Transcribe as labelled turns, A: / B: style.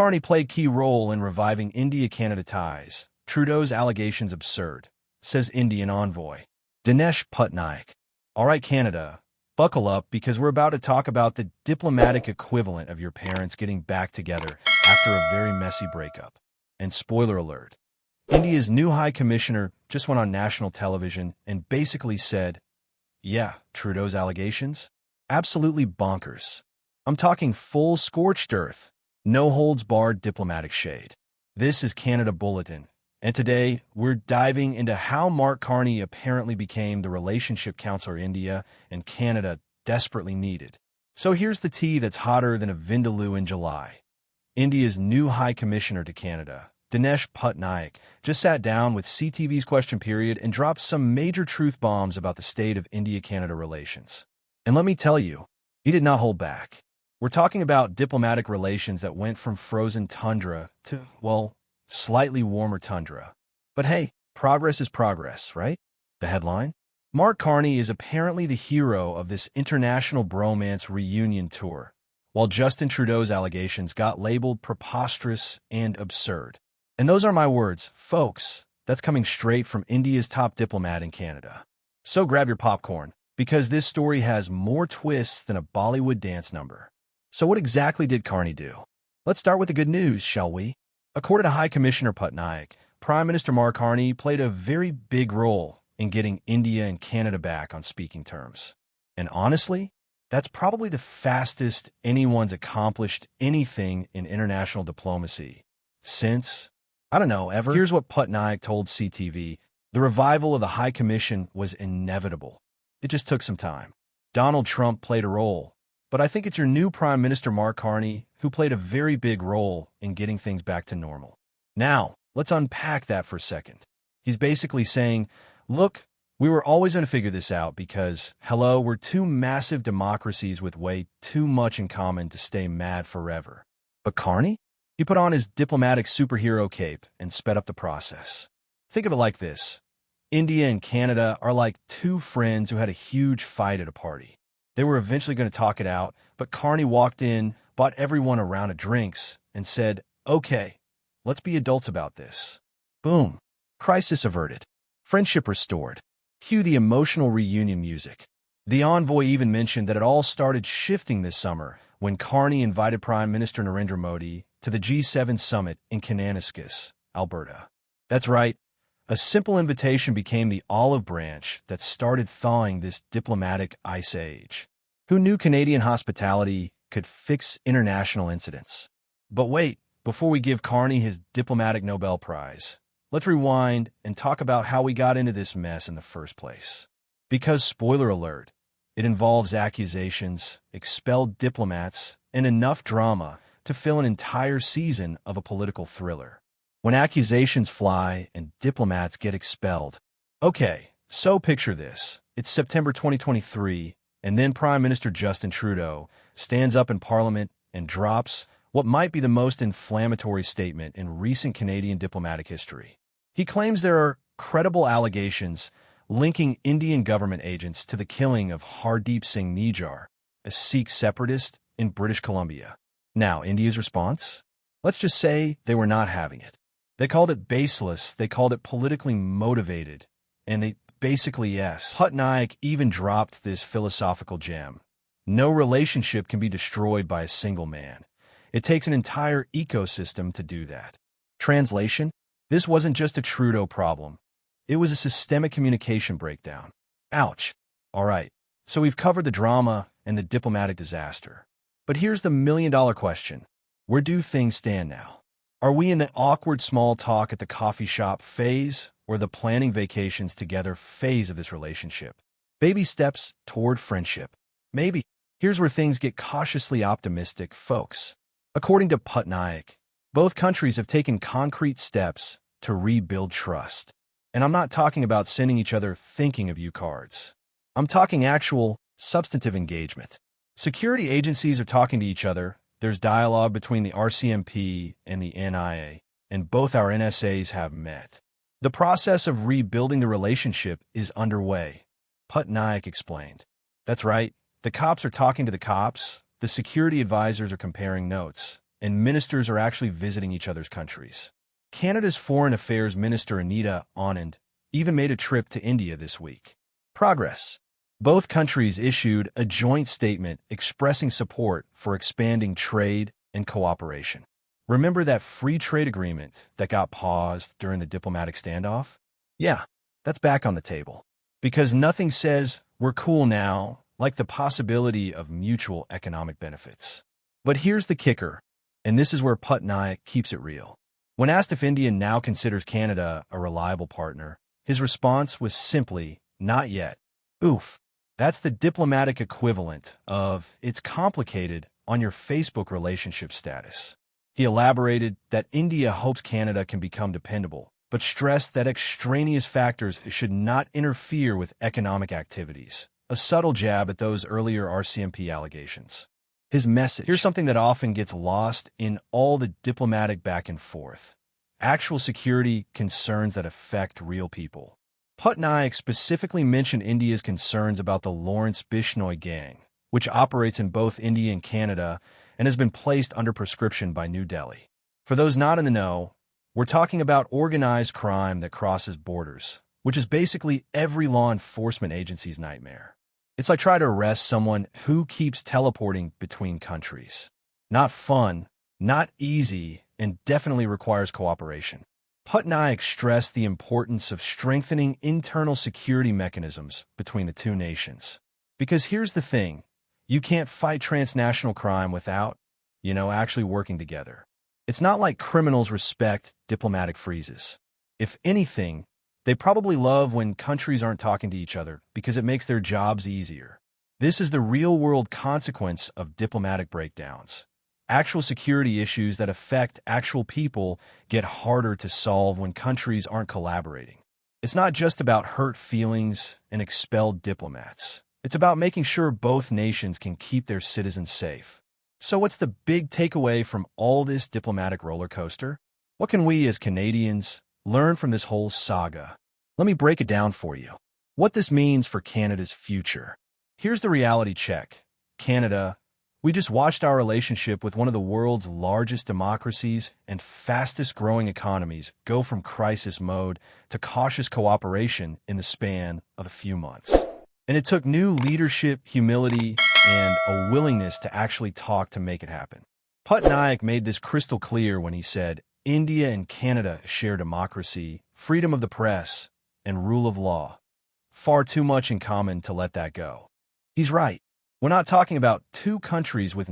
A: Carney played key role in reviving India-Canada ties. Trudeau's allegations absurd, says Indian envoy Dinesh Patnaik. All right, Canada, buckle up because we're about to talk about the diplomatic equivalent of your parents getting back together after a very messy breakup. And spoiler alert, India's new High Commissioner just went on national television and basically said, yeah, Trudeau's allegations? Absolutely bonkers. I'm talking full scorched earth, no holds barred diplomatic shade. This is Canada Bulletin, and today we're diving into how Mark Carney apparently became the relationship counselor India and Canada desperately needed. So here's the tea that's hotter than a vindaloo in July. India's new High Commissioner to Canada, Dinesh Patnaik, just sat down with CTV's Question Period and dropped some major truth bombs about the state of India-Canada relations. And let me tell you, he did not hold back. We're talking about diplomatic relations that went from frozen tundra to, well, slightly warmer tundra. But hey, progress is progress, right? The headline? Mark Carney is apparently the hero of this international bromance reunion tour, while Justin Trudeau's allegations got labeled preposterous and absurd. And those are my words, folks. That's coming straight from India's top diplomat in Canada. So grab your popcorn, because this story has more twists than a Bollywood dance number. So what exactly did Carney do? Let's start with the good news, shall we? According to High Commissioner Patnaik, Prime Minister Mark Carney played a very big role in getting India and Canada back on speaking terms. And honestly, that's probably the fastest anyone's accomplished anything in international diplomacy since, I don't know, ever. Here's what Patnaik told CTV. The revival of the High Commission was inevitable. It just took some time. Donald Trump played a role, but I think it's your new Prime Minister Mark Carney who played a very big role in getting things back to normal. Now, let's unpack that for a second. He's basically saying, look, we were always going to figure this out because, hello, we're two massive democracies with way too much in common to stay mad forever. But Carney? He put on his diplomatic superhero cape and sped up the process. Think of it like this. India and Canada are like two friends who had a huge fight at a party. They were eventually going to talk it out, but Carney walked in, bought everyone a round of drinks, and said, okay, let's be adults about this. Boom. Crisis averted. Friendship restored. Cue the emotional reunion music. The envoy even mentioned that it all started shifting this summer when Carney invited Prime Minister Narendra Modi to the G7 summit in Kananaskis, Alberta. That's right. A simple invitation became the olive branch that started thawing this diplomatic ice age. Who knew Canadian hospitality could fix international incidents? But wait, before we give Carney his diplomatic Nobel Prize, let's rewind and talk about how we got into this mess in the first place. Because, spoiler alert, it involves accusations, expelled diplomats, and enough drama to fill an entire season of a political thriller. When accusations fly and diplomats get expelled. Okay, so picture this. It's September 2023, and then Prime Minister Justin Trudeau stands up in Parliament and drops what might be the most inflammatory statement in recent Canadian diplomatic history. He claims there are credible allegations linking Indian government agents to the killing of Hardeep Singh Nijjar, a Sikh separatist in British Columbia. Now, India's response? Let's just say they were not having it. They called it baseless, they called it politically motivated, and they basically, yes. Patnaik even dropped this philosophical gem. No relationship can be destroyed by a single man. It takes an entire ecosystem to do that. Translation? This wasn't just a Trudeau problem. It was a systemic communication breakdown. Ouch. All right, so we've covered the drama and the diplomatic disaster. But here's the million-dollar question. Where do things stand now? Are we in the awkward small talk at the coffee shop phase or the planning vacations together phase of this relationship? Baby steps toward friendship. Maybe. Here's where things get cautiously optimistic, folks. According to Patnaik, both countries have taken concrete steps to rebuild trust. And I'm not talking about sending each other thinking of you cards. I'm talking actual, substantive engagement. Security agencies are talking to each other. There's dialogue between the RCMP and the NIA, and both our NSAs have met. The process of rebuilding the relationship is underway, Patnaik explained. That's right, the cops are talking to the cops, the security advisors are comparing notes, and ministers are actually visiting each other's countries. Canada's Foreign Affairs Minister Anita, Anand, even made a trip to India this week. Progress. Both countries issued a joint statement expressing support for expanding trade and cooperation. Remember that free trade agreement that got paused during the diplomatic standoff? Yeah, that's back on the table. Because nothing says we're cool now like the possibility of mutual economic benefits. But here's the kicker, and this is where Patnaik keeps it real. When asked if India now considers Canada a reliable partner, his response was simply, not yet. Oof. That's the diplomatic equivalent of, it's complicated on your Facebook relationship status. He elaborated that India hopes Canada can become dependable, but stressed that extraneous factors should not interfere with economic activities, a subtle jab at those earlier RCMP allegations. His message. Here's something that often gets lost in all the diplomatic back and forth. Actual security concerns that affect real people. Patnaik specifically mentioned India's concerns about the Lawrence Bishnoi gang, which operates in both India and Canada and has been placed under prescription by New Delhi. For those not in the know, we're talking about organized crime that crosses borders, which is basically every law enforcement agency's nightmare. It's like trying to arrest someone who keeps teleporting between countries. Not fun, not easy, and definitely requires cooperation. Patnaik stressed the importance of strengthening internal security mechanisms between the two nations. Because here's the thing, you can't fight transnational crime without, actually working together. It's not like criminals respect diplomatic freezes. If anything, they probably love when countries aren't talking to each other because it makes their jobs easier. This is the real-world consequence of diplomatic breakdowns. Actual security issues that affect actual people get harder to solve when countries aren't collaborating. It's not just about hurt feelings and expelled diplomats. It's about making sure both nations can keep their citizens safe. So what's the big takeaway from all this diplomatic roller coaster? What can we as Canadians learn from this whole saga? Let me break it down for you. What this means for Canada's future. Here's the reality check. Canada, we just watched our relationship with one of the world's largest democracies and fastest-growing economies go from crisis mode to cautious cooperation in the span of a few months. And it took new leadership, humility, and a willingness to actually talk to make it happen. Patnaik made this crystal clear when he said, India and Canada share democracy, freedom of the press, and rule of law. Far too much in common to let that go. He's right. We're not talking about two countries with